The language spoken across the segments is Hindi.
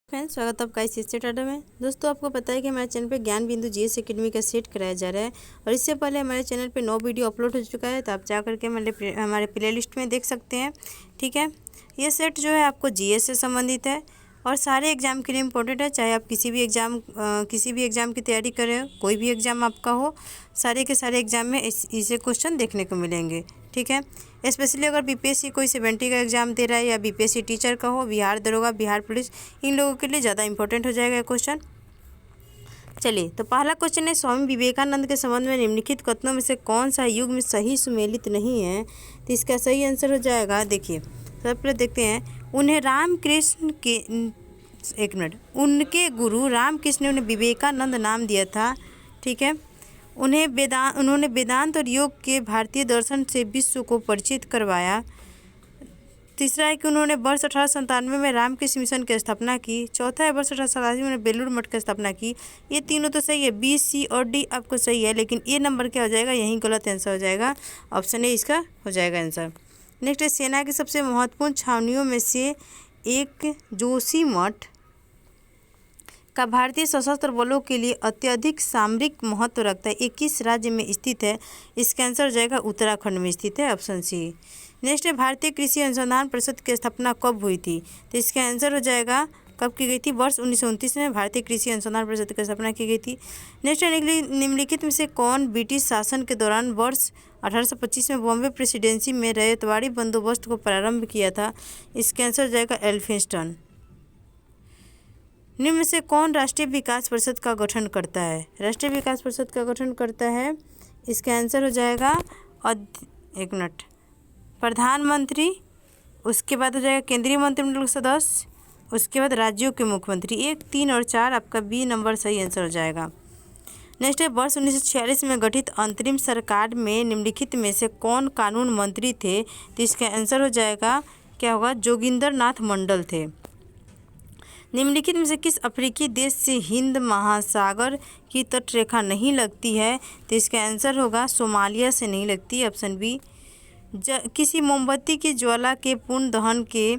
फ्रेंड्स, स्वागत है आपका इस टाटा में। दोस्तों, आपको पता है कि हमारे चैनल पे ज्ञान बिंदु जीएस एकेडमी का सेट कराया जा रहा है और इससे पहले हमारे चैनल पे 9 वीडियो अपलोड हो चुका है, तो आप जा करके हमारे प्ले लिस्ट में देख सकते हैं। ठीक है, ये सेट जो है आपको जीएस से संबंधित है और सारे एग्जाम के लिए इम्पोर्टेंट है। चाहे आप किसी भी एग्ज़ाम की तैयारी कर रहे हो, कोई भी एग्ज़ाम आपका हो, सारे के सारे एग्जाम में इसे क्वेश्चन देखने को मिलेंगे। ठीक है, स्पेशली अगर बीपीएससी कोई 70 का एग्जाम दे रहा है या बीपीएससी टीचर का हो, बिहार दरोगा, बिहार पुलिस, इन लोगों के लिए ज़्यादा इंपॉर्टेंट हो जाएगा ये क्वेश्चन। चलिए, तो पहला क्वेश्चन है, स्वामी विवेकानंद के संबंध में निम्नलिखित कथनों में से कौन सा युग में सही सुमेलित नहीं है? तो इसका सही आंसर हो जाएगा, देखिए सबसे पहले देखते हैं, उन्हें रामकृष्ण के उनके गुरु रामकृष्ण ने उन्हें विवेकानंद नाम दिया था। ठीक है, उन्होंने वेदांत और योग के भारतीय दर्शन से विश्व को परिचित करवाया। तीसरा है कि उन्होंने वर्ष 1897 में रामकृष्ण मिशन की स्थापना की। चौथा है वर्ष 1887 में बेलूर मठ की स्थापना की। ये तीनों तो सही है, बी, सी और डी आपको सही है, लेकिन ये नंबर क्या हो जाएगा, यही गलत आंसर हो जाएगा। ऑप्शन ए इसका हो जाएगा आंसर। नेक्स्ट है, सेना की सबसे महत्वपूर्ण छावनियों में से एक जोशीमठ का भारतीय सशस्त्र बलों के लिए अत्यधिक सामरिक महत्व रखता है, ये किस राज्य में स्थित है? इसका आंसर हो जाएगा उत्तराखंड में स्थित है, ऑप्शन सी। नेक्स्ट है, भारतीय कृषि अनुसंधान परिषद की स्थापना कब हुई थी? तो इसका आंसर हो जाएगा, कब की गई थी? वर्ष 1929 में भारतीय कृषि अनुसंधान परिषद की स्थापना की गई थी। नेक्स्ट है, निम्नलिखित में से कौन ब्रिटिश शासन के दौरान वर्ष 1825 में बॉम्बे प्रेसिडेंसी में रैयतवाड़ी बंदोबस्त को प्रारंभ किया था? इसका आंसर हो जाएगा एल्फिंस्टन। निम्न में से कौन राष्ट्रीय विकास परिषद का गठन करता है? राष्ट्रीय विकास परिषद का गठन करता है, इसका आंसर हो जाएगा एक मिनट, प्रधानमंत्री, उसके बाद हो जाएगा केंद्रीय मंत्रिमंडल सदस्य, उसके बाद राज्यों के मुख्यमंत्री। 1, 3 और 4 आपका बी नंबर सही आंसर हो जाएगा। नेक्स्ट है, वर्ष 1946 में गठित अंतरिम सरकार में निम्नलिखित में से कौन कानून मंत्री थे? तो इसका आंसर हो जाएगा, क्या होगा, जोगिंदर नाथ मंडल थे। निम्नलिखित में से किस अफ्रीकी देश से हिंद महासागर की तटरेखा नहीं लगती है? तो इसका आंसर होगा सोमालिया से नहीं लगती, ऑप्शन बी। किसी मोमबत्ती की ज्वाला के पूर्ण दहन के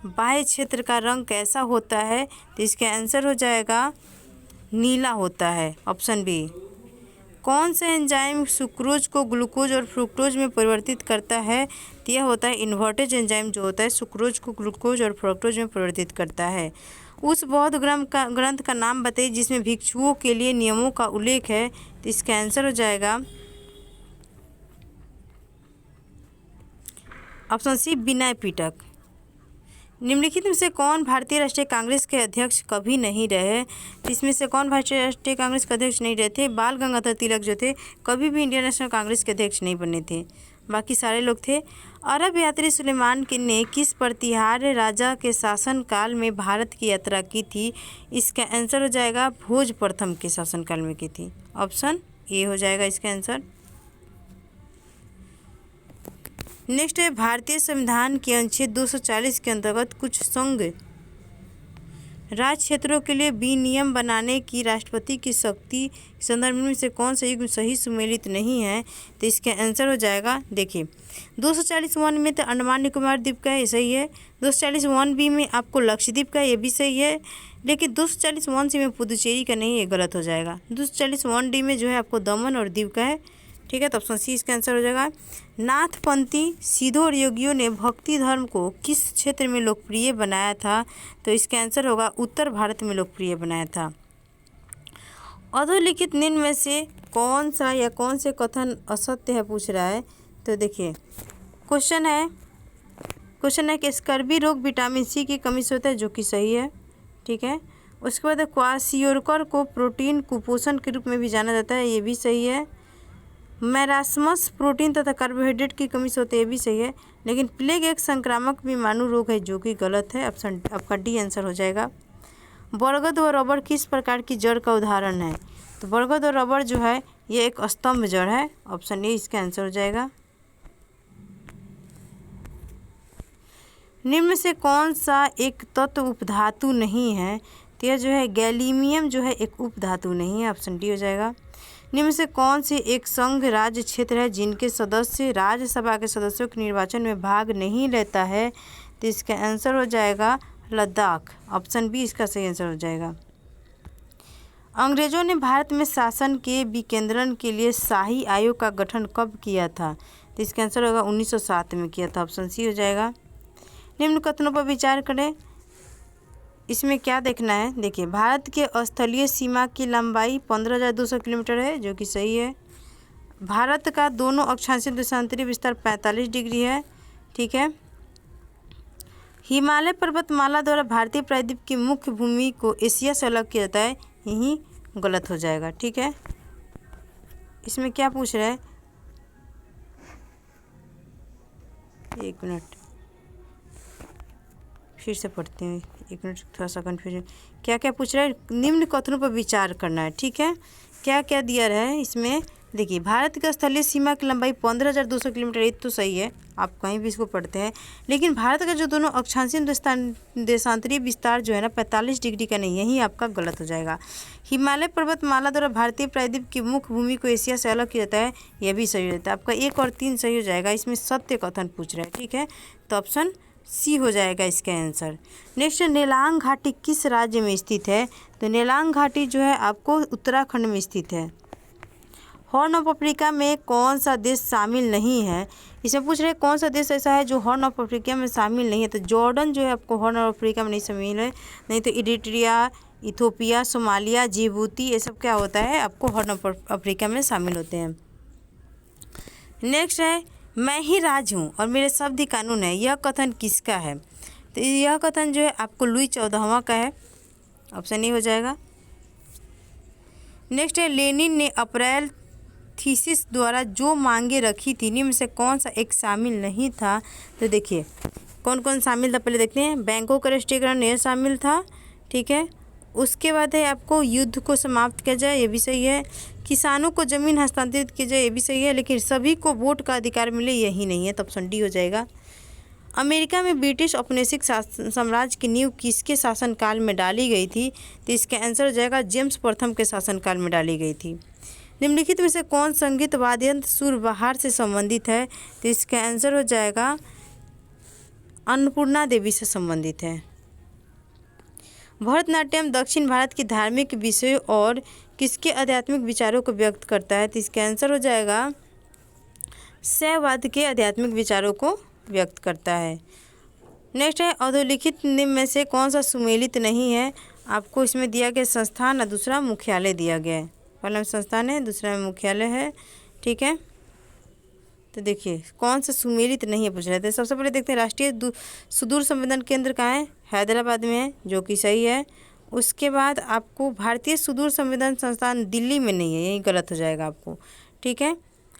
बाह्य क्षेत्र का रंग कैसा होता है? तो इसका आंसर हो जाएगा नीला होता है, ऑप्शन बी। कौन सा एंजाइम सुक्रोज को ग्लूकोज और फ्रुक्टोज में परिवर्तित करता है? तो यह होता है इन्वर्टेज एंजाइम, जो होता है सुक्रोज को ग्लूकोज और फ्रुक्टोज में परिवर्तित करता है। उस बौद्ध ग्रंथ का नाम बताइए जिसमें भिक्षुओं के लिए नियमों का उल्लेख है। तो इसका आंसर हो जाएगा ऑप्शन सी, विनय पिटक। निम्नलिखित में से कौन भारतीय राष्ट्रीय कांग्रेस के अध्यक्ष कभी नहीं रहे? इसमें से कौन भारतीय राष्ट्रीय कांग्रेस के अध्यक्ष नहीं रहे थे? बाल गंगाधर तिलक जो थे, कभी भी इंडियन नेशनल कांग्रेस के अध्यक्ष नहीं बने थे, बाकी सारे लोग थे। अरब यात्री सुलेमान ने किस प्रतिहार राजा के शासनकाल में भारत की यात्रा की थी? इसका आंसर हो जाएगा भोज प्रथम के शासनकाल में की थी, ऑप्शन ए हो जाएगा इसका आंसर। नेक्स्ट है, भारतीय संविधान के अनुच्छेद 240 के अंतर्गत कुछ संघ राज्य क्षेत्रों के लिए विनियम बनाने की राष्ट्रपति की शक्ति संदर्भ में से कौन सा युग सही सुमेलित नहीं है? तो इसका आंसर हो जाएगा, देखिए 241 में तो अंडमान निकोबार द्वीप का है, सही है। 241 बी में आपको लक्षद्वीप का, ये भी सही है, लेकिन 241 सी में पुदुचेरी का नहीं, ये गलत हो जाएगा। 241 डी में जो है आपको दमन और दीव का है। ठीक है, तो ऑप्शन सी इसका आंसर हो जाएगा। नाथपंथी सिद्धों और योगियों ने भक्ति धर्म को किस क्षेत्र में लोकप्रिय बनाया था? तो इसका आंसर होगा उत्तर भारत में लोकप्रिय बनाया था। अधोलिखित निम्न में से कौन सा या कौन से कथन असत्य है, पूछ रहा है। तो देखिए क्वेश्चन है कि स्कर्वी रोग विटामिन सी की कमी से होता है, जो कि सही है। ठीक है, उसके बाद क्वासियोरकर को प्रोटीन कुपोषण के रूप में भी जाना जाता है, ये भी सही है। मैरास्मस प्रोटीन तथा कार्बोहाइड्रेट की कमी से होते हैं, ये भी सही है, लेकिन प्लेग एक संक्रामक बीमाणु रोग है, जो कि गलत है, ऑप्शन आपका डी आंसर हो जाएगा। बरगद और रबड़ किस प्रकार की जड़ का उदाहरण है? तो बरगद और रबड़ जो है ये एक स्तंभ जड़ है, ऑप्शन ए इसका आंसर हो जाएगा। निम्न में से कौन सा एक तत्व उपधातु नहीं है? तो यह जो है गैलीमियम जो है एक उपधातु नहीं है, ऑप्शन डी हो जाएगा। निम्न से कौन सी एक संघ राज्य क्षेत्र है जिनके सदस्य राज्यसभा के सदस्यों के निर्वाचन में भाग नहीं लेता है? तो इसका आंसर हो जाएगा लद्दाख। ऑप्शन बी इसका सही आंसर हो जाएगा। अंग्रेजों ने भारत में शासन के विकेंद्रीकरण के लिए शाही आयोग का गठन कब किया था? तो इसका आंसर होगा 1907 में किया था। ऑप्शन सी हो जाएगा। निम्न कथनों पर विचार करें। इसमें क्या देखना है? देखिए, भारत के स्थलीय सीमा की लंबाई 15,200 किलोमीटर है, जो कि सही है। भारत का दोनों अक्षांशीय देशांतरीय विस्तार 45 डिग्री है। ठीक है। हिमालय पर्वतमाला द्वारा भारतीय प्रायद्वीप की मुख्य भूमि को एशिया से अलग किया जाता है, यही गलत हो जाएगा। ठीक है। इसमें क्या पूछ रहा है? एक मिनट फिर से पढ़ते हैं। एक मिनट, थोड़ा सा कन्फ्यूजन। क्या क्या पूछ रहा है? निम्न कथनों पर विचार करना है। ठीक है। क्या क्या दिया है इसमें? देखिए, भारत का स्थलीय सीमा की लंबाई 15,200 किलोमीटर, ये तो सही है, आप कहीं भी इसको पढ़ते हैं। लेकिन भारत का जो दोनों अक्षांशीय देशांतरीय विस्तार जो है ना 45 डिग्री का नहीं, यही आपका गलत हो जाएगा। हिमालय पर्वतमाला द्वारा भारतीय प्रायद्वीप की मुख्य भूमि को एशिया से अलग किया जाता है, यह भी सही रहता है। आपका 1 और 3 सही हो जाएगा। इसमें सत्य कथन पूछ रहा है। ठीक है। तो ऑप्शन सी हो जाएगा इसका आंसर। नेक्स्ट, नेलांग घाटी किस राज्य में स्थित है? तो नेलांग घाटी जो है आपको उत्तराखंड में स्थित है। हॉर्न ऑफ अफ्रीका में कौन सा देश शामिल नहीं है? इसमें पूछ रहे हैं कौन सा देश ऐसा है जो हॉर्न ऑफ अफ्रीका में शामिल नहीं है। तो जॉर्डन जो है आपको हॉर्न ऑफ अफ्रीका में नहीं शामिल है। नहीं तो इरिट्रिया, इथोपिया, सोमालिया, जिबूती, ये सब क्या होता है आपको हॉर्न ऑफ अफ्रीका में शामिल होते हैं। नेक्स्ट है, मैं ही राज हूँ और मेरे शब्द ही कानून है, यह कथन किसका है? तो यह कथन जो है आपको लुई 14वां का है। ऑप्शन ए हो जाएगा। नेक्स्ट है, लेनिन ने अप्रैल थीसिस द्वारा जो मांगे रखी थी, इनमें से कौन सा एक शामिल नहीं था? तो देखिए कौन कौन शामिल था, पहले देखते हैं। बैंकों का राष्ट्रीयकरण यह शामिल था। ठीक है। उसके बाद है आपको युद्ध को समाप्त किया जाए, ये भी सही है। किसानों को ज़मीन हस्तांतरित की जाए, ये भी सही है। लेकिन सभी को वोट का अधिकार मिले, यही नहीं है। तो ऑप्शन डी हो जाएगा। अमेरिका में ब्रिटिश औपनिवेशिक साम्राज्य की नींव किसके शासनकाल में डाली गई थी? तो इसका आंसर हो जाएगा जेम्स प्रथम के शासनकाल में डाली गई थी। निम्नलिखित में से कौन संगीत वाद्ययंत्र सुरबहार से संबंधित है? तो इसका आंसर हो जाएगा अन्नपूर्णा देवी से संबंधित है। भरतनाट्यम दक्षिण भारत की धार्मिक विषयों और किसके आध्यात्मिक विचारों को व्यक्त करता है? तो इसका आंसर हो जाएगा शैववाद के आध्यात्मिक विचारों को व्यक्त करता है। नेक्स्ट है, अधोलिखित निम्न में से कौन सा सुमेलित नहीं है? आपको इसमें दिया गया संस्थान और दूसरा मुख्यालय दिया गया है। पहला में संस्थान है, दूसरा में मुख्यालय है। ठीक है। तो देखिए कौन सा सुमेलित नहीं है पूछ रहे थे। सबसे पहले देखते हैं, राष्ट्रीय सुदूर संवेदन केंद्र कहाँ है? हैदराबाद में है, जो कि सही है। उसके बाद आपको भारतीय सुदूर संवेदन संस्थान दिल्ली में नहीं है, यही गलत हो जाएगा आपको। ठीक है।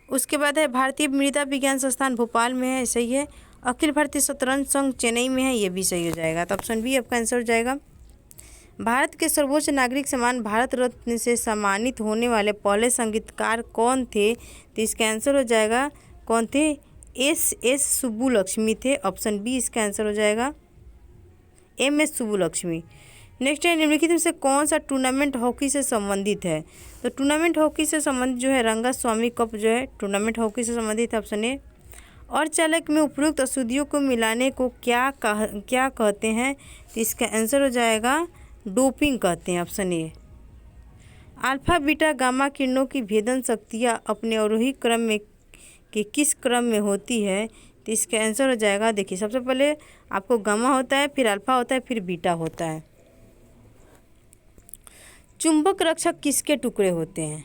उसके बाद है भारतीय मृदा विज्ञान संस्थान भोपाल में है, सही है। अखिल भारतीय शतरंज संघ चेन्नई में है, ये भी सही हो जाएगा। तो ऑप्शन बी आपका आंसर हो जाएगा। भारत के सर्वोच्च नागरिक सम्मान भारत रत्न से सम्मानित होने वाले पहले संगीतकार कौन थे? तो इसका आंसर हो जाएगा कौन थे? एस सुब्बुलक्ष्मी थे। ऑप्शन बी इसका आंसर हो जाएगा MS सुब्बुलक्ष्मी। नेक्स्ट है, निम्नलिखित में से कौन सा टूर्नामेंट हॉकी से संबंधित है? तो टूर्नामेंट हॉकी से संबंधित जो है रंगास्वामी कप जो है टूर्नामेंट हॉकी से संबंधित है। Option A. और चालक में उपयुक्त अशुद्धियों को मिलाने को क्या कहते हैं? तो इसका आंसर हो जाएगा डोपिंग कहते हैं। Option A. Alpha beta gamma किरणों की भेदन शक्तियाँ अपने अवरोही क्रम में कि किस क्रम में होती है? तो इसका आंसर हो जाएगा, देखिए सबसे पहले आपको गामा होता है, फिर अल्फा होता है, फिर बीटा होता है। चुंबक रक्षक किसके टुकड़े होते हैं?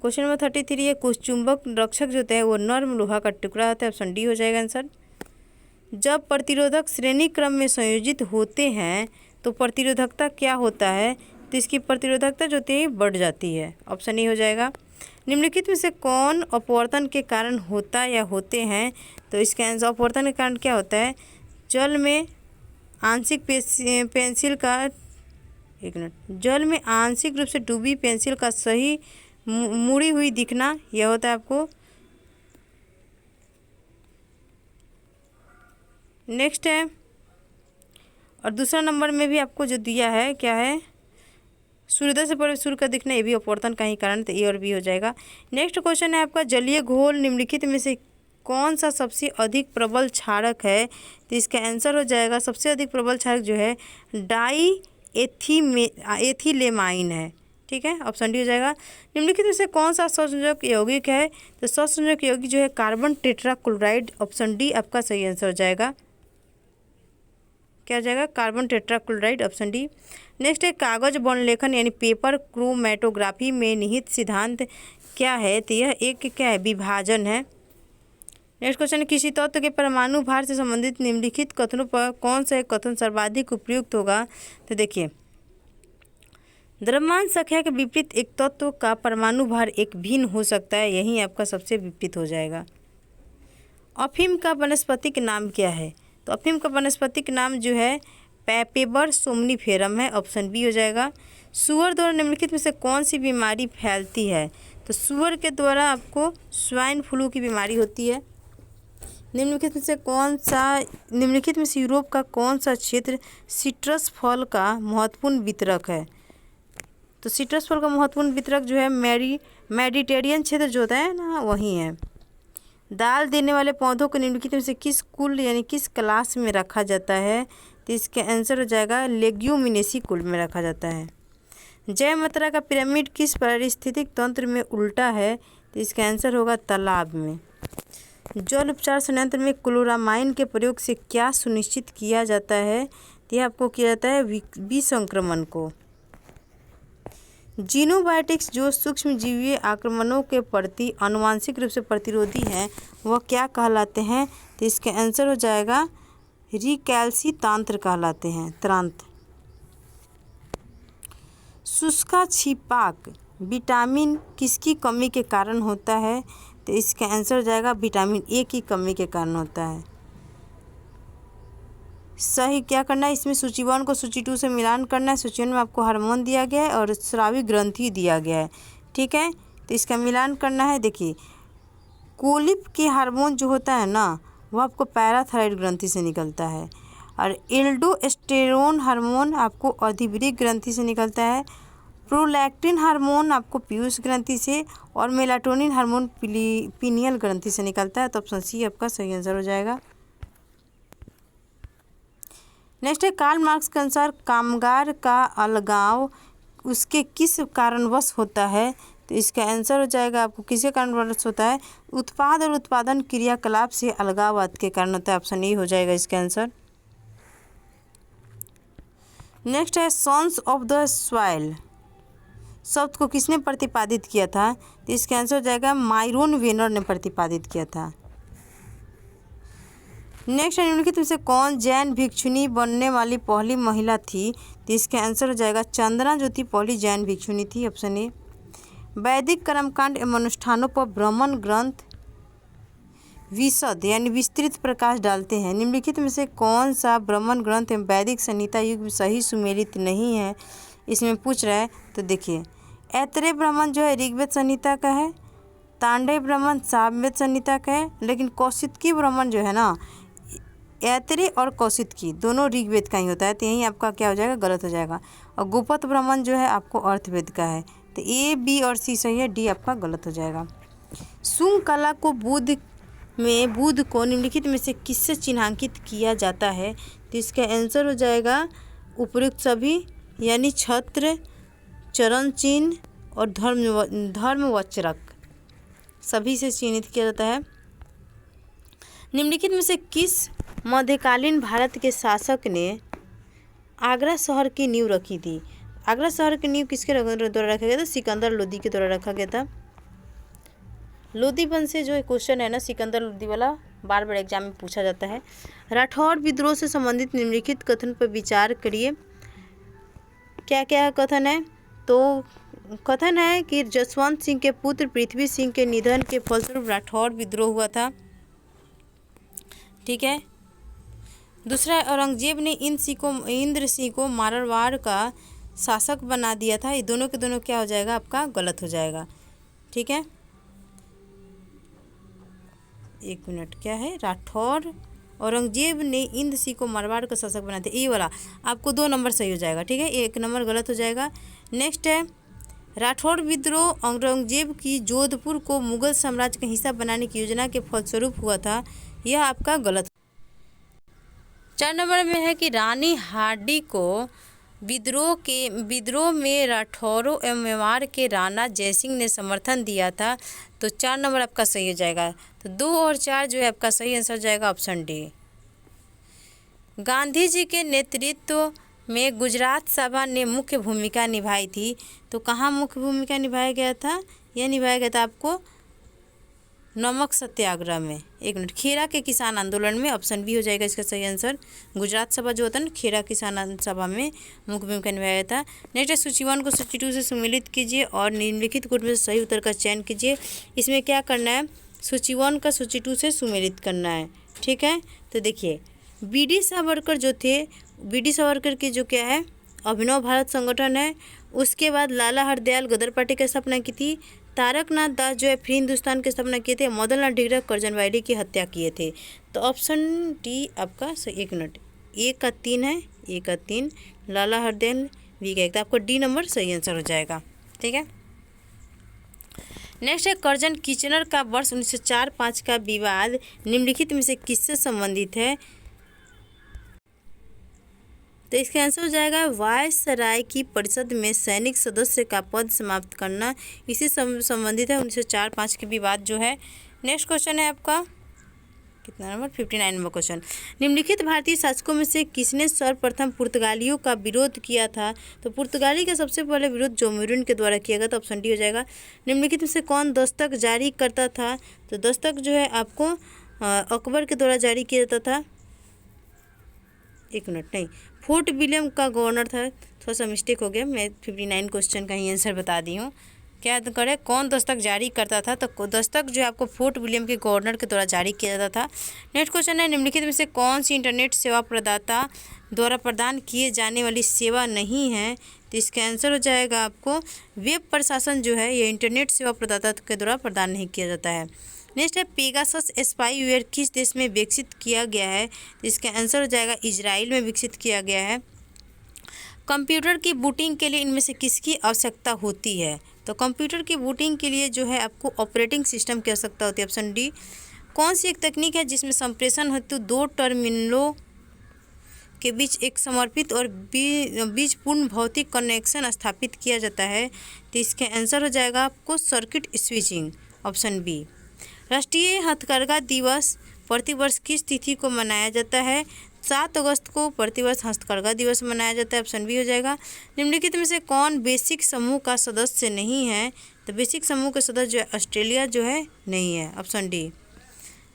क्वेश्चन नंबर 33 है, कुछ चुंबक रक्षक जो होते हैं वो नर्म लोहा का टुकड़ा होता है। ऑप्शन डी हो जाएगा आंसर। जब प्रतिरोधक श्रेणी क्रम में संयोजित होते हैं तो प्रतिरोधकता क्या होता है? तो इसकी प्रतिरोधकता जो होती है बढ़ जाती है। ऑप्शन ए हो जाएगा। निम्नलिखित में से कौन अपवर्तन के कारण होता या होते हैं? तो इसका आंसर अपवर्तन के कारण क्या होता है? जल में आंशिक पेंसिल का जल में आंशिक रूप से डूबी पेंसिल का सही मुड़ी हुई दिखना, यह होता है आपको। नेक्स्ट है, और दूसरा नंबर में भी आपको जो दिया है क्या है? सूर्योदय से पहले सूर्य का दिखना, ये भी अपवर्तन का ही कारण, तो ए और बी हो जाएगा। नेक्स्ट क्वेश्चन है आपका, जलीय घोल निम्नलिखित में से कौन सा सबसे अधिक प्रबल क्षारक है? तो इसका आंसर हो जाएगा, सबसे अधिक प्रबल क्षारक जो है एथिलेमाइन है। ठीक है, ऑप्शन डी हो जाएगा। निम्नलिखित में से कौन सा सहसंयोजक यौगिक है? तो सहसंयोजक यौगिक जो है कार्बन टेट्राक्लोराइड, ऑप्शन डी आपका सही आंसर हो जाएगा। क्या हो जाएगा? Carbon tetrachloride, option D. Next है कागज वर्णलेखन यानी पेपर क्रोमैटोग्राफी में निहित सिद्धांत क्या है? तो यह एक क्या है? विभाजन है। नेक्स्ट क्वेश्चन है किसी तत्व के परमाणु भार से संबंधित निम्नलिखित कथनों पर कौन सा कथन सर्वाधिक उपयुक्त होगा? तो देखिए, द्रव्यमान संख्या के विपरीत एक तत्व का परमाणु भार एक भिन्न हो सकता है, यही आपका सबसे विपरीत हो जाएगा। अफीम का वनस्पतिक नाम क्या है? तो अफीम का वनस्पतिक नाम जो है पैपेबर सोमनीफेरम है, ऑप्शन बी हो जाएगा। सूअर द्वारा निम्नलिखित में से कौन सी बीमारी फैलती है? तो सूअर के द्वारा आपको स्वाइन फ्लू की बीमारी होती है। निम्नलिखित में से यूरोप का कौन सा क्षेत्र सिट्रस फल का महत्वपूर्ण वितरक है? तो सिट्रस फल का महत्वपूर्ण वितरक जो है मेडिटेरियन क्षेत्र जो होता है ना, वही है। दाल देने वाले पौधों को निम्नलिखित में से किस कुल यानी किस क्लास में रखा जाता है? तो इसका आंसर हो जाएगा लेग्यूमिनेसी कुल में रखा जाता है। जय मात्रा का पिरामिड किस पारिस्थितिक तंत्र में उल्टा है? तो इसका आंसर होगा तालाब में। जल उपचार संयंत्र में क्लोरामाइन के प्रयोग से क्या सुनिश्चित किया जाता है? तो यह आपको किया जाता है विसंक्रमण को। जीनोबायोटिक्स जो सूक्ष्मजीवीय आक्रमणों के प्रति आनुवंशिक रूप से प्रतिरोधी हैं, वह क्या कहलाते हैं? तो इसका आंसर हो जाएगा रिकैल्सितांत्र कहलाते हैं, त्रांत। शुष्का छिपाक विटामिन किसकी कमी के कारण होता है? तो इसका आंसर हो जाएगा विटामिन ए की कमी के कारण होता है। सही क्या करना है, इसमें सूची 1 को सूची 2 से मिलान करना है। सूची 1 में आपको हार्मोन दिया गया है और स्रावी ग्रंथि दिया गया है। ठीक है, तो इसका मिलान करना है। देखिए, कोलिप के हार्मोन जो होता है ना, वो आपको पैराथायरॉइड ग्रंथि से निकलता है, और एल्डोस्टेरोन हार्मोन आपको अधिवृक्क ग्रंथि से निकलता है। प्रोलैक्टिन हार्मोन आपको पीयूष ग्रंथि से, और मेलाटोनिन हार्मोन पीनियल ग्रंथि से निकलता है। तो ऑप्शन सी आपका सही आंसर हो जाएगा। नेक्स्ट है कार्ल मार्क्स के अनुसार कामगार का अलगाव उसके किस कारणवश होता है? तो इसका आंसर हो जाएगा आपको किसके कारणवश होता है? उत्पाद और उत्पादन क्रियाकलाप से अलगाववाद के कारण होता है। ऑप्शन ए हो जाएगा इसका आंसर। नेक्स्ट है सॉन्स ऑफ द सॉइल शब्द को किसने प्रतिपादित किया था? तो इसका आंसर हो जाएगा मायरोन वेनर ने प्रतिपादित किया था। नेक्स्ट है निम्नलिखित में से कौन जैन भिक्षुणी बनने वाली पहली महिला थी? तो इसका आंसर हो जाएगा चंद्रा ज्योति पहली जैन भिक्षुणी थी, ऑप्शन ए। वैदिक कर्मकांड एवं अनुष्ठानों पर ब्राह्मण ग्रंथ विशद यानी विस्तृत प्रकाश डालते हैं। निम्नलिखित में से कौन सा ब्राह्मण ग्रंथ एवं वैदिक संहिता युग में सही सुमेलित नहीं है? इसमें पूछ रहा है। तो देखिए, ऐतरेय ब्राह्मण जो है ऋग्वेद संहिता का है, तांडेय ब्राह्मण सामवेद संहिता का है, लेकिन कौशिकी ब्राह्मण जो है ना, ऐतरेय और कौशिकी दोनों ऋग्वेद का ही होता है। तो यही आपका क्या हो जाएगा? गलत हो जाएगा। और गुप्त ब्राह्मण जो है आपको अर्थवेद का है। तो ए, बी और सी सही है, डी आपका गलत हो जाएगा। शुंग कला को बुद्ध को निम्नलिखित में से किससे चिन्हांकित किया जाता है? तो इसका आंसर हो जाएगा उपयुक्त सभी यानी छत्र, चरण चिन्ह और धर्मवचरक सभी से चिन्हित किया जाता है। निम्नलिखित में से किस मध्यकालीन भारत के शासक ने आगरा शहर की नींव रखी थी? आगरा शहर की नींव किसके द्वारा रखा गया था? सिकंदर लोदी के द्वारा रखा गया था। लोदी वंश से जो क्वेश्चन है ना, सिकंदर लोदी वाला बार बार एग्जाम में पूछा जाता है। राठौर विद्रोह से संबंधित निम्नलिखित कथन पर विचार करिए। क्या क्या कथन है? तो कथन है कि जसवंत सिंह के पुत्र पृथ्वी सिंह के निधन के फलस्वरूप राठौर विद्रोह हुआ था। ठीक है। दूसरा, औरंगजेब ने इंद्र सिंह को मारवाड़ का शासक बना दिया था। ये दोनों के दोनों क्या हो जाएगा? आपका गलत हो जाएगा। ठीक है, एक मिनट, क्या है? राठौर औरंगजेब ने इंद्र सिंह को मारवाड़ का शासक बना दिया, ये वाला आपको 2 नंबर सही हो जाएगा। ठीक है, 1 नंबर गलत हो जाएगा। नेक्स्ट है राठौड़ विद्रोह औरंगजेब की जोधपुर को मुगल साम्राज्य का हिस्सा बनाने की योजना के फलस्वरूप हुआ था, यह आपका गलत। 4 नंबर में है कि रानी हार्डी को विद्रोह में राठौरों एवं मेवाड़ के राणा जयसिंह ने समर्थन दिया था, तो 4 नंबर आपका सही हो जाएगा। तो 2 और 4 जो है आपका सही आंसर जाएगा ऑप्शन डी। गांधी जी के नेतृत्व में गुजरात सभा ने मुख्य भूमिका निभाई थी, तो कहाँ मुख्य भूमिका निभाया गया था? यह निभाया गया था आपको नमक सत्याग्रह में। एक मिनट, खेरा के किसान आंदोलन में, ऑप्शन बी हो जाएगा इसका सही आंसर। गुजरात सभा जो होता है ना, खेरा किसान सभा में मुख्य भूमिका निभाया था। नेक्स्ट है सूची 1 को सूची 2 से सम्मिलित कीजिए और निम्नलिखित कोड में सही उत्तर का चयन कीजिए। इसमें क्या करना है, सूची 1 का सूची 2 से सम्मिलित करना है, ठीक है। तो देखिए, बी.डी. सावरकर जो थे, बी.डी. सावरकर की जो क्या है अभिनव भारत संगठन है। उसके बाद लाला हरदयाल गदर पार्टी की स्थापना की थी। तारकनाथ दास जो है फ्री हिंदुस्तान की स्थापना किए थे। मदन लाल ढींगरा कर्जन वायली की हत्या किए थे। तो ऑप्शन डी आपका सही। 1 मिनट, ए का 3 है, ए का 3, लाला हरदयाल, बी का 1, तो आपको डी नंबर सही आंसर हो जाएगा, ठीक है। नेक्स्ट है कर्जन किचनर का वर्ष 1904-5 का विवाद निम्नलिखित में से किससे संबंधित है? तो इसका आंसर हो जाएगा वायसराय की परिषद में सैनिक सदस्य का पद समाप्त करना, इसी संबंधित है 1904-5 के विवाद जो है। नेक्स्ट क्वेश्चन है आपका कितना नंबर, 59 नंबर क्वेश्चन। निम्नलिखित भारतीय शासकों में से किसने सर्वप्रथम पुर्तगालियों का विरोध किया था? तो पुर्तगाली का सबसे पहले विरोध जोमोरिन के द्वारा किया गया था, ऑप्शन डी हो जाएगा। निम्नलिखित में से कौन दस्तक जारी करता था? तो दस्तक जो है आपको अकबर के द्वारा जारी किया जाता था। 1 मिनट, नहीं, फोर्ट विलियम का गवर्नर था, थोड़ा सा मिस्टेक हो गया, मैं 59 क्वेश्चन का ही आंसर बता दी हूँ। क्या करें, कौन दस्तक जारी करता था? तो दस्तक जो है आपको फोर्ट विलियम के गवर्नर के द्वारा जारी किया जाता था। नेक्स्ट क्वेश्चन है निम्नलिखित में से कौन सी इंटरनेट सेवा प्रदाता द्वारा प्रदान किए जाने वाली सेवा नहीं है? तो इसका आंसर हो जाएगा आपको वेब प्रशासन जो है ये इंटरनेट सेवा प्रदाता के द्वारा प्रदान नहीं किया जाता है। नेक्स्ट है पेगासस स्पाईवेयर किस देश में विकसित किया गया है? तो इसका आंसर हो जाएगा इजराइल में विकसित किया गया है। कंप्यूटर की बूटिंग के लिए इनमें से किसकी आवश्यकता होती है? तो कंप्यूटर की बूटिंग के लिए जो है आपको ऑपरेटिंग सिस्टम की आवश्यकता होती है, ऑप्शन डी। कौन सी एक तकनीक है जिसमें संप्रेषण हेतु 2 टर्मिनलों के बीच एक समर्पित और बीजपूर्ण भौतिक कनेक्शन स्थापित किया जाता है? तो इसका आंसर हो जाएगा आपको सर्किट स्विचिंग, ऑप्शन बी। राष्ट्रीय हथकरघा दिवस प्रतिवर्ष किस तिथि को मनाया जाता है? 7 अगस्त को प्रतिवर्ष हस्तकरघा दिवस मनाया जाता है, ऑप्शन बी हो जाएगा। निम्नलिखित में से कौन बेसिक समूह का सदस्य नहीं है? तो बेसिक समूह के सदस्य जो है ऑस्ट्रेलिया जो है नहीं है, ऑप्शन डी।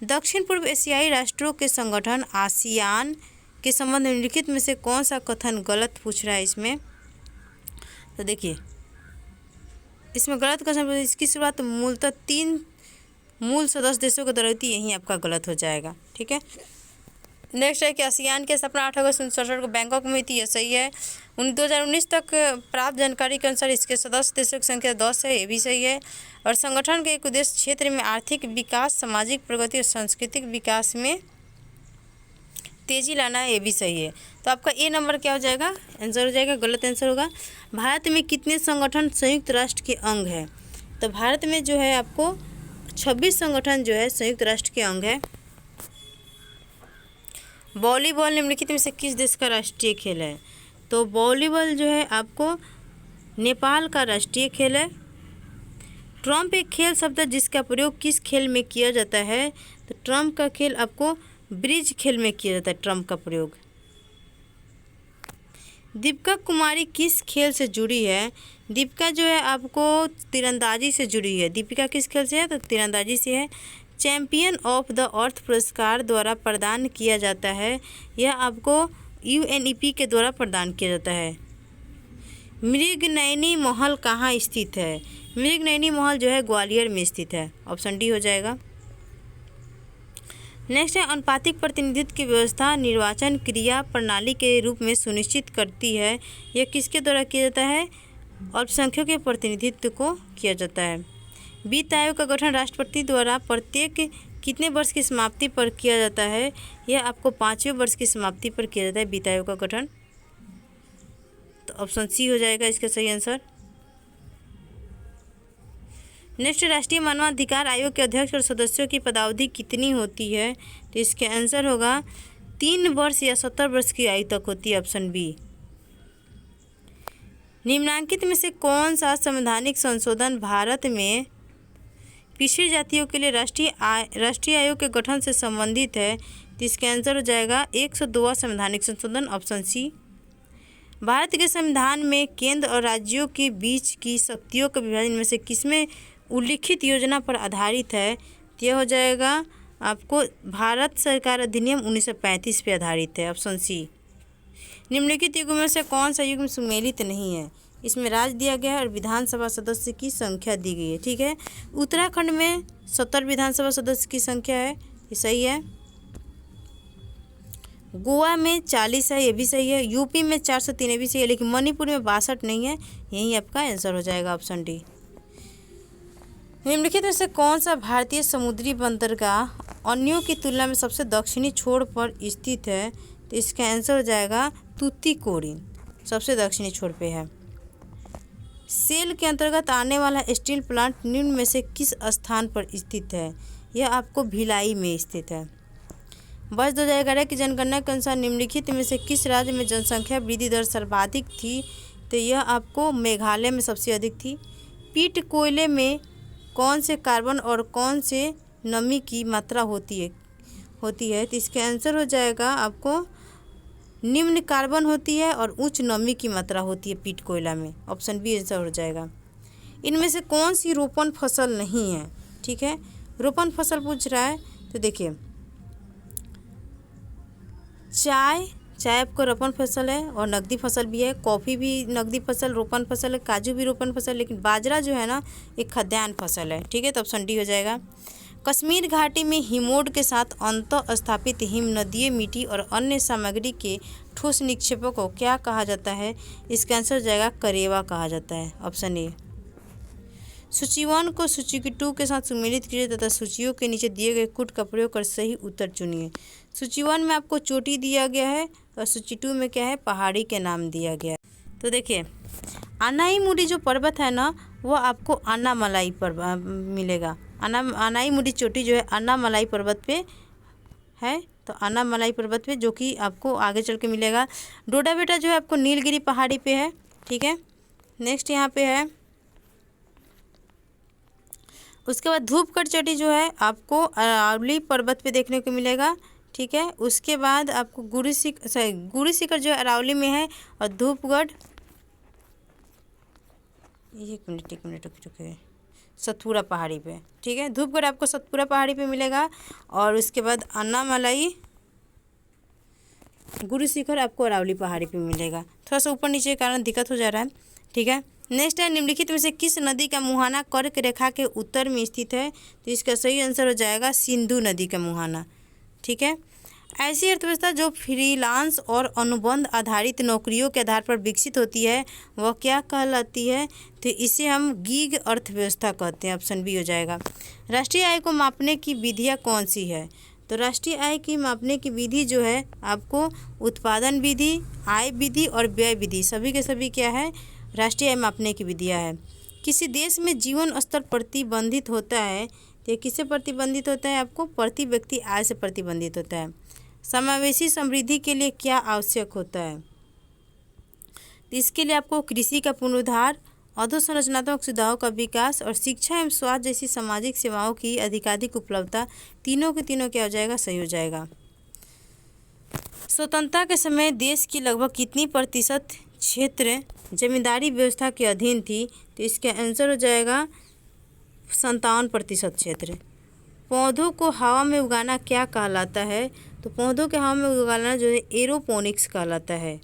दक्षिण पूर्व एशियाई राष्ट्रों के संगठन आसियान के संबंध में निम्नलिखित में से कौन सा कथन गलत पूछ रहा है इसमें? तो देखिए, इसमें गलत कथन, इसकी शुरुआत मूलतः 3 मूल सदस्य देशों के द्वारा होती है, यही आपका गलत हो जाएगा, ठीक है। नेक्स्ट है कि आसियान की स्थापना 8 अगस्त 1967 को बैंकॉक में हुई थी, यह सही है। 2019 तक प्राप्त जानकारी के अनुसार इसके सदस्य देशों की संख्या 10 है, ये भी सही है। और संगठन के एक उद्देश्य क्षेत्र में आर्थिक विकास, सामाजिक प्रगति और सांस्कृतिक विकास में तेजी लाना है, ये भी सही है। तो आपका ए नंबर क्या हो जाएगा, आंसर हो जाएगा, गलत आंसर होगा। भारत में कितने संगठन संयुक्त राष्ट्र के अंग है? तो भारत में जो है आपको 26 संगठन जो है संयुक्त राष्ट्र के अंग है। वॉलीबॉल निम्नलिखित में से किस देश का राष्ट्रीय खेल है? तो वॉलीबॉल जो है आपको नेपाल का राष्ट्रीय खेल है। ट्रम्प एक खेल शब्द है जिसका प्रयोग किस खेल में किया जाता है? तो ट्रम्प का खेल आपको ब्रिज खेल में किया जाता है, ट्रम्प का प्रयोग। दीपिका कुमारी किस खेल से जुड़ी है? दीपिका जो है आपको तीरंदाजी से जुड़ी है। दीपिका किस खेल से है? तो तीरंदाजी से है। चैंपियन ऑफ द अर्थ पुरस्कार द्वारा प्रदान किया जाता है, यह आपको UNEP के द्वारा प्रदान किया जाता है। मृगनयनी महल कहाँ स्थित है? मृगनयनी महल जो है ग्वालियर में स्थित है, ऑप्शन डी हो जाएगा। नेक्स्ट है अनुपातिक प्रतिनिधित्व की व्यवस्था निर्वाचन क्रिया प्रणाली के रूप में सुनिश्चित करती है, यह किसके द्वारा किया जाता है? अल्पसंख्यकों के प्रतिनिधित्व को किया जाता है। वित्त आयोग का गठन राष्ट्रपति द्वारा प्रत्येक कितने वर्ष की समाप्ति पर किया जाता है? यह आपको 5वें वर्ष की समाप्ति पर किया जाता है वित्त आयोग का गठन, तो ऑप्शन सी हो जाएगा इसका सही आंसर। नेक्स्ट, राष्ट्रीय मानवाधिकार आयोग के अध्यक्ष और सदस्यों की पदावधि कितनी होती है? तो इसके आंसर होगा 3 वर्ष या 70 वर्ष की आयु तक होती है, ऑप्शन बी। निम्नलिखित में से कौन सा संवैधानिक संशोधन भारत में पिछड़ी जातियों के लिए राष्ट्रीय आयोग के गठन से संबंधित है? तो इसका आंसर हो जाएगा 102वां संवैधानिक संशोधन, ऑप्शन सी। भारत के संविधान में केंद्र और राज्यों के बीच की शक्तियों का विभाजन में से किसमें उल्लिखित योजना पर आधारित है? तो यह हो जाएगा आपको भारत सरकार अधिनियम 1935 पे आधारित है, ऑप्शन सी। निम्नलिखित युगों में से कौन सा युग सुमेलित नहीं है? इसमें राज्य दिया गया है और विधानसभा सदस्य की संख्या दी गई है, ठीक है। उत्तराखंड में 70 विधानसभा सदस्य की संख्या है, ये सही है। गोवा में 40 है, ये भी सही है। यूपी में 403, ये भी सही है, लेकिन मणिपुर में 62 नहीं है। यही आपका आंसर हो जाएगा, ऑप्शन डी। निम्नलिखित में से कौन सा भारतीय समुद्री बंदरगाह अन्यों की तुलना में सबसे दक्षिणी छोर पर स्थित है? तो इसका आंसर हो जाएगा तूतीकोरिन, सबसे दक्षिणी छोर पे है। सेल के अंतर्गत आने वाला स्टील प्लांट निम्न में से किस स्थान पर स्थित है? यह आपको भिलाई में स्थित है। वर्ष 2011 की जनगणना के अनुसार निम्नलिखित में से किस राज्य में जनसंख्या वृद्धि दर सर्वाधिक थी? तो यह आपको मेघालय में सबसे अधिक थी। पीट कोयले में कौन से कार्बन और कौन से नमी की मात्रा होती है? तो इसका आंसर हो जाएगा आपको निम्न कार्बन होती है और उच्च नमी की मात्रा होती है पीट कोयला में, ऑप्शन बी आंसर हो जाएगा। इनमें से कौन सी रोपण फसल नहीं है? ठीक है, रोपण फसल पूछ रहा है, तो देखिए चाय आपको रोपण फसल है और नकदी फसल भी है। कॉफ़ी भी नकदी फसल रोपण फसल है। काजू भी रोपण फसल है, लेकिन बाजरा जो है ना एक खाद्यान्न फसल है, ठीक है। तो ऑप्शन डी हो जाएगा। कश्मीर घाटी में हिमोड के साथ अंतः स्थापित हिम नदीय मिट्टी और अन्य सामग्री के ठोस निक्षेपों को क्या कहा जाता है? इसका आंसर हो जाएगा करेवा कहा जाता है, ऑप्शन ए। सूची 1 को सूची 2 के साथ सुमेलित कीजिए तथा सूचियों के नीचे दिए गए कुट का प्रयोग कर सही उत्तर चुनिए। सूची 1 में आपको चोटी दिया गया है और सूची 2 में क्या है, पहाड़ी के नाम दिया गया है। तो देखिए अनाईमुडी जो पर्वत है ना वो आपको अन्नामलाई पर्वत मिलेगा। अनाईमुडी चोटी जो है अन्नामलाई पर्वत पे है, तो अन्नामलाई पर्वत पे जो कि आपको आगे चल के मिलेगा। डोडा बेटा जो है आपको नीलगिरी पहाड़ी पे है, ठीक है। नेक्स्ट यहाँ पे है, उसके बाद धूपगढ़ चोटी जो है आपको अरावली पर्वत पे देखने को मिलेगा, ठीक है। उसके बाद आपको गुरु शिखर जो है अरावली में है और धूपगढ़ एक मिनट रुकिए सतपुरा पहाड़ी पे, ठीक है। धूपगढ़ आपको सतपुरा पहाड़ी पे मिलेगा और उसके बाद अन्नामलाई गुरु शिखर आपको अरावली पहाड़ी पे मिलेगा। थोड़ा सा ऊपर नीचे के कारण दिक्कत हो जा रहा है, ठीक है। नेक्स्ट है, निम्नलिखित में से किस नदी का मुहाना कर्क रेखा के उत्तर में स्थित है? तो इसका सही आंसर हो जाएगा सिंधु नदी का मुहाना, ठीक है। ऐसी अर्थव्यवस्था जो फ्रीलांस और अनुबंध आधारित नौकरियों के आधार पर विकसित होती है वह क्या कहलाती है? तो इसे हम गीग अर्थव्यवस्था कहते हैं, ऑप्शन बी हो जाएगा। राष्ट्रीय आय को मापने की विधियाँ कौन सी है? तो राष्ट्रीय आय की मापने की विधि जो है आपको उत्पादन विधि, आय विधि और व्यय विधि सभी के सभी क्या है, राष्ट्रीय आय मापने की विधियाँ है। किसी देश में जीवन स्तर प्रतिबंधित होता है तो किससे प्रतिबंधित होता है? आपको प्रति व्यक्ति आय से प्रतिबंधित होता है। समावेशी समृद्धि के लिए क्या आवश्यक होता है? तो इसके लिए आपको कृषि का पुनरुद्धार, अधोसंरचनात्मक सुविधाओं का विकास और शिक्षा एवं स्वास्थ्य जैसी सामाजिक सेवाओं की अधिकाधिक उपलब्धता, तीनों के तीनों क्या हो जाएगा, सही हो जाएगा। स्वतंत्रता के समय देश की लगभग कितनी प्रतिशत क्षेत्र जमींदारी व्यवस्था के अधीन थी? तो इसका आंसर हो जाएगा 57% क्षेत्र। पौधों को हवा में उगाना क्या कहलाता है? तो पौधों के हवा में उगाना जो है एरोपोनिक्स कहलाता है।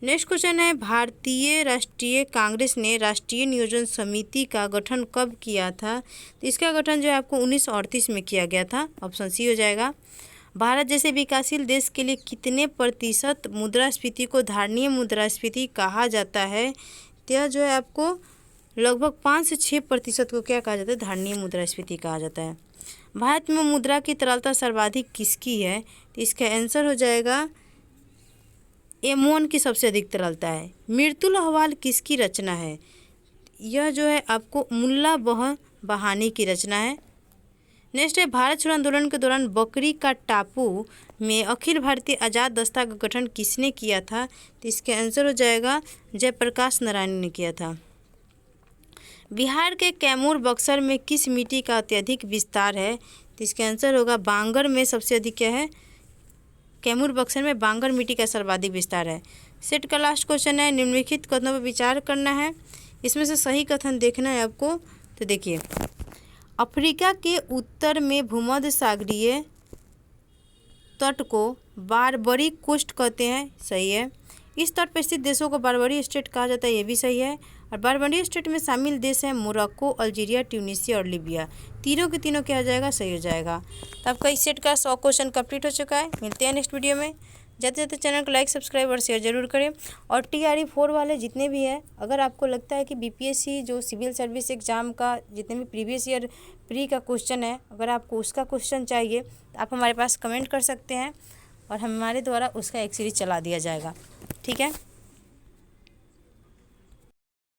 नेक्स्ट क्वेश्चन है, भारतीय राष्ट्रीय कांग्रेस ने राष्ट्रीय नियोजन समिति का गठन कब किया था? तो इसका गठन जो है आपको 1938 में किया गया था, ऑप्शन सी हो जाएगा। भारत जैसे विकासशील देश के लिए कितने प्रतिशत मुद्रास्फीति को धारणीय मुद्रास्फीति कहा जाता है? तो यह जो है आपको लगभग 5 से 6% को क्या कहा जाता है, धारणीय मुद्रास्फीति कहा जाता है। भारत में मुद्रा की तरलता सर्वाधिक किसकी है? तो इसका आंसर हो जाएगा M1 की सबसे अधिक तरलता है। मृदुल अहवाल किसकी रचना है? यह जो है आपको मुल्ला बहानी की रचना है। नेक्स्ट है, भारत छोड़ो आंदोलन के दौरान बकरी का टापू में अखिल भारतीय आज़ाद दस्ता का गठन किसने किया था? तो इसके आंसर हो जाएगा जयप्रकाश नारायण ने किया था। बिहार के कैमूर बक्सर में किस मिट्टी का अत्यधिक विस्तार है? तो इसका आंसर होगा बांगर में सबसे अधिक क्या है? कैमूर बक्सर में बांगर मिट्टी का सर्वाधिक विस्तार है। सेट का लास्ट क्वेश्चन है, निम्नलिखित कथनों पर विचार करना है, इसमें से सही कथन देखना है आपको। तो देखिए, अफ्रीका के उत्तर में भूमध्य सागरीय तट को बारबरी कोस्ट कहते हैं, सही है। इस तट पर स्थित देशों को बारबरी स्टेट कहा जाता है, ये भी सही है। और बारबरी स्टेट में शामिल देश हैं मोरक्को, अल्जीरिया, ट्यूनीशिया और लीबिया। तीनों के तीनों क्या हो जाएगा? सही हो जाएगा। तो आपका इस सेट का 100 क्वेश्चन कंप्लीट हो चुका है। मिलते हैं नेक्स्ट वीडियो में। जाते जाते चैनल को लाइक, सब्सक्राइब और शेयर जरूर करें। और TRE 4 वाले जितने भी हैं, अगर आपको लगता है कि BPSC जो सिविल सर्विस एग्ज़ाम का जितने भी प्रीवियस ईयर प्री का क्वेश्चन है, अगर आपको उसका क्वेश्चन चाहिए तो आप हमारे पास कमेंट कर सकते हैं और हमारे द्वारा उसका एक सीरीज चला दिया जाएगा। ठीक है।